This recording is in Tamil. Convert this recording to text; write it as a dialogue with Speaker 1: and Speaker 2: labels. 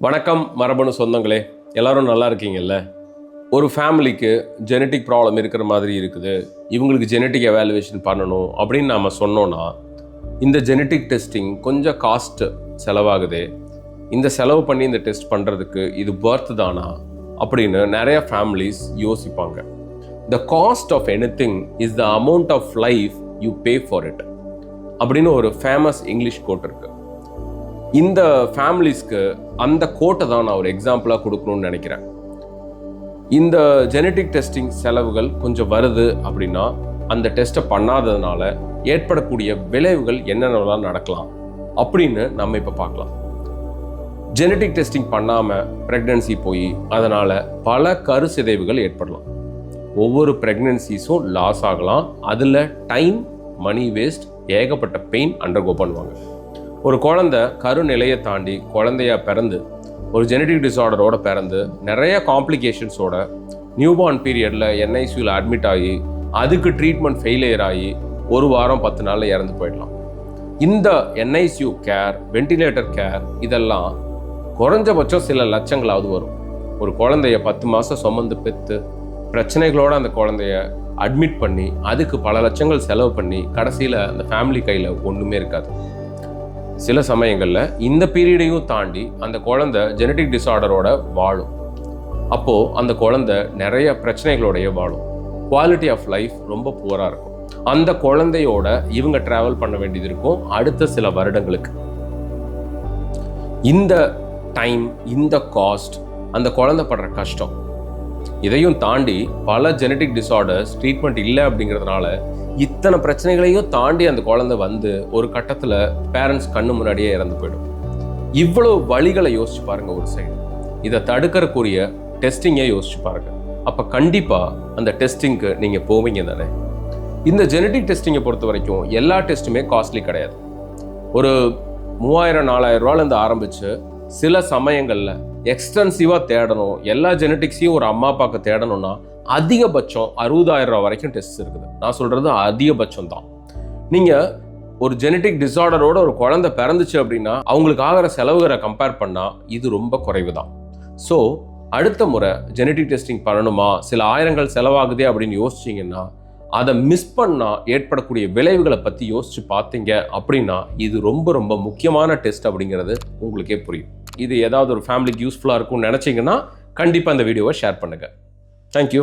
Speaker 1: வணக்கம் மரபணு சொந்தங்களே, எல்லாரும் நல்லா இருக்கீங்கல்ல? ஒரு ஃபேமிலிக்கு ஜெனட்டிக் ப்ராப்ளம் இருக்கிற மாதிரி இருக்குது, இவங்களுக்கு ஜெனட்டிக் எவாலுவேஷன் பண்ணணும் அப்படின்னு நாம் சொன்னோன்னா, இந்த ஜெனட்டிக் டெஸ்டிங் கொஞ்சம் காஸ்ட்டு செலவாகுது, இந்த செலவு பண்ணி இந்த டெஸ்ட் பண்ணுறதுக்கு இது பர்த் தானா அப்படின்னு நிறைய ஃபேமிலிஸ் யோசிப்பாங்க. The cost of anything is the amount of life you pay for it அப்படின்னு ஒரு ஃபேமஸ் இங்கிலீஷ் கோட் இருக்கு. இந்த ஃபேமிலிஸ்க்கு அந்த கோட்டை தான் நான் ஒரு எக்ஸாம்பிளாக கொடுக்கணும்னு நினைக்கிறேன். இந்த ஜெனட்டிக் டெஸ்டிங் செலவுகள் கொஞ்சம் வருது அப்படின்னா அந்த டெஸ்ட்டை பண்ணாததுனால ஏற்படக்கூடிய விளைவுகள் என்னென்னலாம் நடக்கலாம் அப்படின்னு நம்ம இப்போ பார்க்கலாம். ஜெனட்டிக் டெஸ்டிங் பண்ணாமல் ப்ரெக்னன்சி போய் அதனால் பல கருச்சிதைவுகள் ஏற்படலாம். ஒவ்வொரு ப்ரெக்னன்சிஸும் லாஸ் ஆகலாம். அதில் டைம், மணி வேஸ்ட், ஏகப்பட்ட பெயின் அண்டர்கோ பண்ணுவாங்க. ஒரு குழந்தை கருநிலையை தாண்டி குழந்தையா பிறந்து ஒரு ஜெனட்டிக் டிஸார்டரோட பிறந்து நிறைய காம்ப்ளிகேஷன்ஸோட நியூபார்ன் பீரியடில் என்ஐசியூவில் அட்மிட் ஆகி அதுக்கு ட்ரீட்மெண்ட் ஃபெயிலியர் ஆகி 1 வாரம் 10 நாளில் இறந்து போயிடலாம். இந்த என்ஐசியூ கேர், வென்டிலேட்டர் கேர் இதெல்லாம் குறைஞ்சபட்சம் சில லட்சங்களாவது வரும். ஒரு குழந்தைய 10 மாதம் சுமந்து பெற்று பிரச்சனைகளோட அந்த குழந்தைய அட்மிட் பண்ணி அதுக்கு பல லட்சங்கள் செலவு பண்ணி கடைசியில் அந்த ஃபேமிலி கையில் ஒன்றுமே இருக்காது. சில சமயங்களில் இந்த பீரியடையும் தாண்டி அந்த குழந்தை ஜெனட்டிக் டிஸார்டரோட வாழும். அப்போது அந்த குழந்தை நிறைய பிரச்சனைகளோடைய வாழும். குவாலிட்டி ஆஃப் லைஃப் ரொம்ப புவராக இருக்கும். அந்த குழந்தையோட இவங்க ட்ராவல் பண்ண வேண்டியது இருக்கும் அடுத்த சில வருடங்களுக்கு. இந்த டைம், இந்த காஸ்ட், அந்த குழந்தை படுற கஷ்டம், இதையும் தாண்டி பல ஜெனட்டிக் டிஸார்டர்ஸ் ட்ரீட்மெண்ட் இல்லை அப்படிங்கிறதுனால இத்தனை பிரச்சனைகளையும் தாண்டி அந்த குழந்தை வந்து ஒரு கட்டத்தில் பேரண்ட்ஸ் கண்ணு முன்னாடியே இறந்து போயிடும். இவ்வளோ வழிகளை யோசிச்சு பாருங்க. ஒரு சைடு இதை தடுக்கிறக்குரிய டெஸ்டிங்கை யோசிச்சு பாருங்க. அப்போ கண்டிப்பாக அந்த டெஸ்டிங்க்கு நீங்கள் போவீங்க தானே. இந்த ஜெனட்டிக் டெஸ்டிங்கை பொறுத்த வரைக்கும் எல்லா டெஸ்ட்டுமே காஸ்ட்லி கிடையாது. ஒரு 3000-4000 ரூபாயிலேருந்து ஆரம்பித்து சில சமயங்களில் எக்ஸ்டென்சிவாக தேடணும், எல்லா ஜெனட்டிக்ஸையும் ஒரு அம்மா அப்பாவுக்கு தேடணும்னா அதிகபட்சம் 60,000 ரூபா வரைக்கும் டெஸ்ட் இருக்குது. நான் சொல்கிறது அதிகபட்சம் தான். நீங்கள் ஒரு ஜெனட்டிக் டிஸார்டரோட ஒரு குழந்தை பிறந்துச்சு அப்படின்னா அவங்களுக்கு ஆகிற செலவுகளை கம்பேர் பண்ணால் இது ரொம்ப குறைவு தான். ஸோ அடுத்த முறை ஜெனட்டிக் டெஸ்டிங் பண்ணணுமா, சில ஆயிரங்கள் செலவாகுதே அப்படின்னு யோசிச்சிங்கன்னா அதை மிஸ் பண்ணால் ஏற்படக்கூடிய விளைவுகளை பற்றி யோசிச்சு பார்த்தீங்க அப்படின்னா இது ரொம்ப ரொம்ப முக்கியமான டெஸ்ட் அப்படிங்கிறது உங்களுக்கே புரியும். இது ஏதாவது ஒரு ஃபேமிலிக்கு யூஸ்ஃபுல்லாக இருக்கும்னு நினச்சிங்கன்னா கண்டிப்பாக இந்த வீடியோவை ஷேர் பண்ணுங்கள். Thank you.